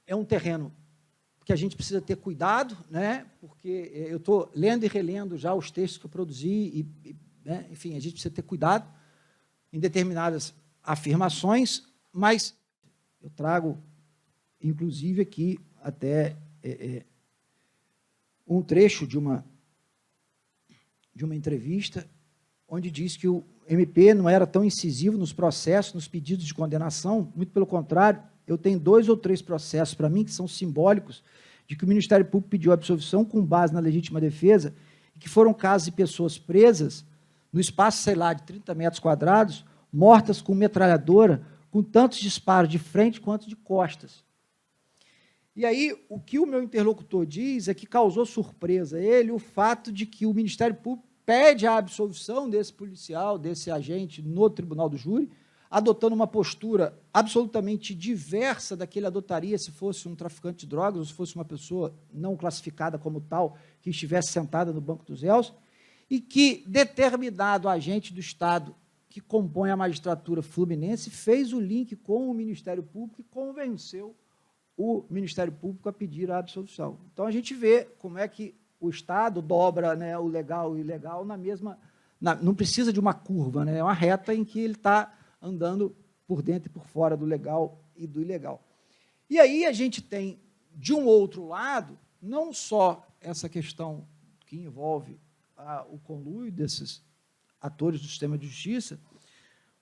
é um terreno que a gente precisa ter cuidado, né? Porque eu estou lendo e relendo já os textos que eu produzi, né? Enfim, a gente precisa ter cuidado em determinadas afirmações, mas eu trago, inclusive, aqui até um trecho de uma entrevista, onde diz que o MP não era tão incisivo nos processos, nos pedidos de condenação, muito pelo contrário, eu tenho 2 ou 3 processos, para mim, que são simbólicos, de que o Ministério Público pediu absolvição com base na legítima defesa, e que foram casos de pessoas presas, no espaço, sei lá, de 30 metros quadrados, mortas com metralhadora, com tantos disparos de frente quanto de costas. E aí, o que o meu interlocutor diz é que causou surpresa a ele o fato de que o Ministério Público pede a absolvição desse policial, desse agente, no tribunal do júri, adotando uma postura absolutamente diversa da que ele adotaria se fosse um traficante de drogas ou se fosse uma pessoa não classificada como tal, que estivesse sentada no banco dos réus, e que determinado agente do Estado que compõe a magistratura fluminense fez o link com o Ministério Público e convenceu o Ministério Público a pedir a absolvição. Então, a gente vê como é que o Estado dobra, né, o legal e o ilegal na mesma... não precisa de uma curva, né, é uma reta em que ele está andando por dentro e por fora do legal e do ilegal. E aí a gente tem, de um outro lado, não só essa questão que envolve o conluio desses atores do sistema de justiça,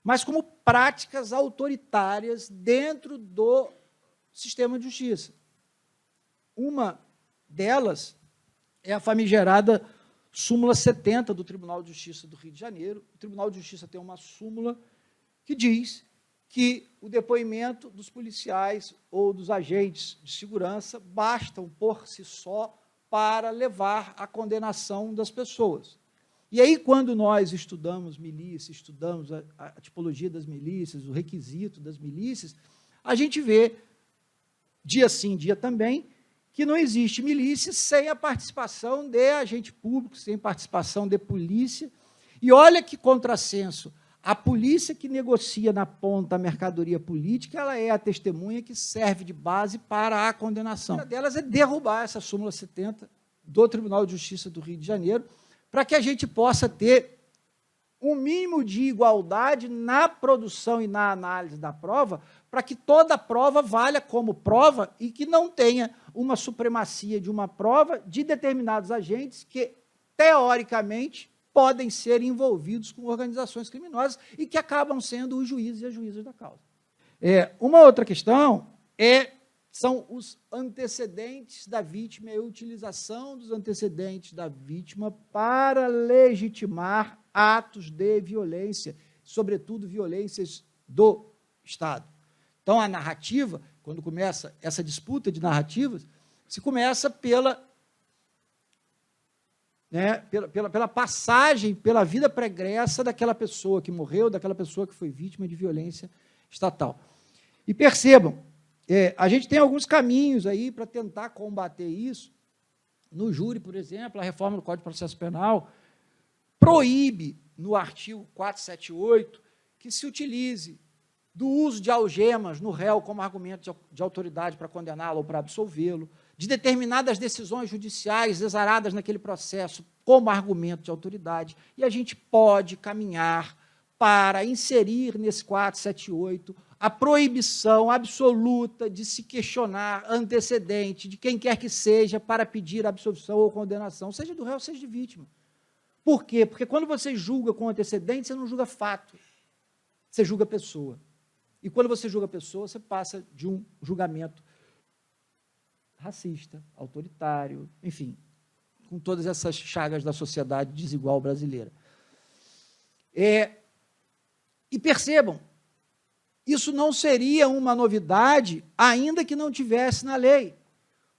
mas como práticas autoritárias dentro do sistema de justiça. Uma delas é a famigerada súmula 70 do Tribunal de Justiça do Rio de Janeiro. O Tribunal de Justiça tem uma súmula que diz que o depoimento dos policiais ou dos agentes de segurança bastam por si só para levar à condenação das pessoas. E aí, quando nós estudamos milícia, estudamos a tipologia das milícias, o requisito das milícias, a gente vê, dia sim, dia também, que não existe milícia sem a participação de agente público, sem participação de polícia. E olha que contrassenso, a polícia que negocia na ponta a mercadoria política, ela é a testemunha que serve de base para a condenação. Uma delas é derrubar essa súmula 70 do Tribunal de Justiça do Rio de Janeiro, para que a gente possa ter um mínimo de igualdade na produção e na análise da prova, para que toda prova valha como prova e que não tenha uma supremacia de uma prova de determinados agentes que, teoricamente, podem ser envolvidos com organizações criminosas e que acabam sendo os juízes e as juízas da causa. Uma outra questão são os antecedentes da vítima e a utilização dos antecedentes da vítima para legitimar atos de violência, sobretudo violências do Estado. Então, a narrativa, quando começa essa disputa de narrativas, se começa pela passagem, pela vida pregressa daquela pessoa que morreu, daquela pessoa que foi vítima de violência estatal. E percebam, a gente tem alguns caminhos aí para tentar combater isso. No júri, por exemplo, a reforma do Código de Processo Penal proíbe, no artigo 478, que se utilize do uso de algemas no réu como argumento de autoridade para condená-lo ou para absolvê-lo, de determinadas decisões judiciais exaradas naquele processo como argumento de autoridade, e a gente pode caminhar para inserir nesse 478 a proibição absoluta de se questionar antecedente de quem quer que seja para pedir absolvição ou condenação, seja do réu, seja de vítima. Por quê? Porque quando você julga com antecedente, você não julga fato, você julga pessoa. E quando você julga pessoa, você passa de um julgamento racista, autoritário, enfim, com todas essas chagas da sociedade desigual brasileira. E percebam, isso não seria uma novidade, ainda que não tivesse na lei,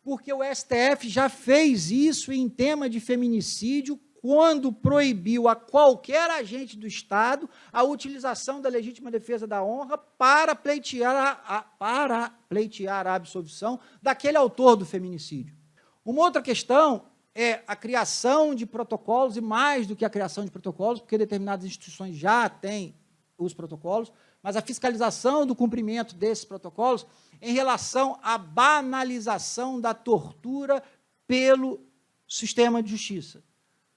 porque o STF já fez isso em tema de feminicídio, quando proibiu a qualquer agente do Estado a utilização da legítima defesa da honra para pleitear a absolvição daquele autor do feminicídio. Uma outra questão é a criação de protocolos, e mais do que a criação de protocolos, porque determinadas instituições já têm os protocolos, mas a fiscalização do cumprimento desses protocolos em relação à banalização da tortura pelo sistema de justiça.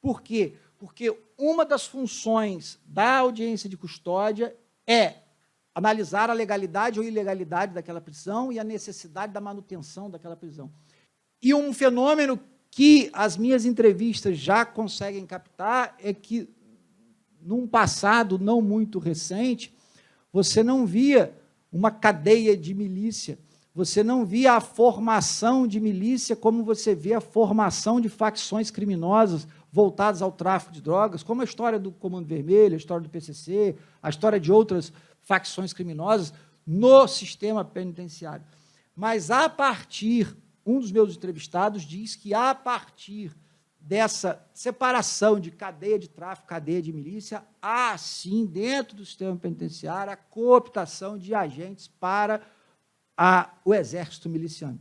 Por quê? Porque uma das funções da audiência de custódia é analisar a legalidade ou ilegalidade daquela prisão e a necessidade da manutenção daquela prisão. E um fenômeno que as minhas entrevistas já conseguem captar é que, num passado não muito recente, você não via uma cadeia de milícia, você não via a formação de milícia como você vê a formação de facções criminosas voltadas ao tráfico de drogas, como a história do Comando Vermelho, a história do PCC, a história de outras facções criminosas no sistema penitenciário. Mas, a partir, um dos meus entrevistados diz que, a partir dessa separação de cadeia de tráfico, cadeia de milícia, há, sim, dentro do sistema penitenciário, a cooptação de agentes para o exército miliciano.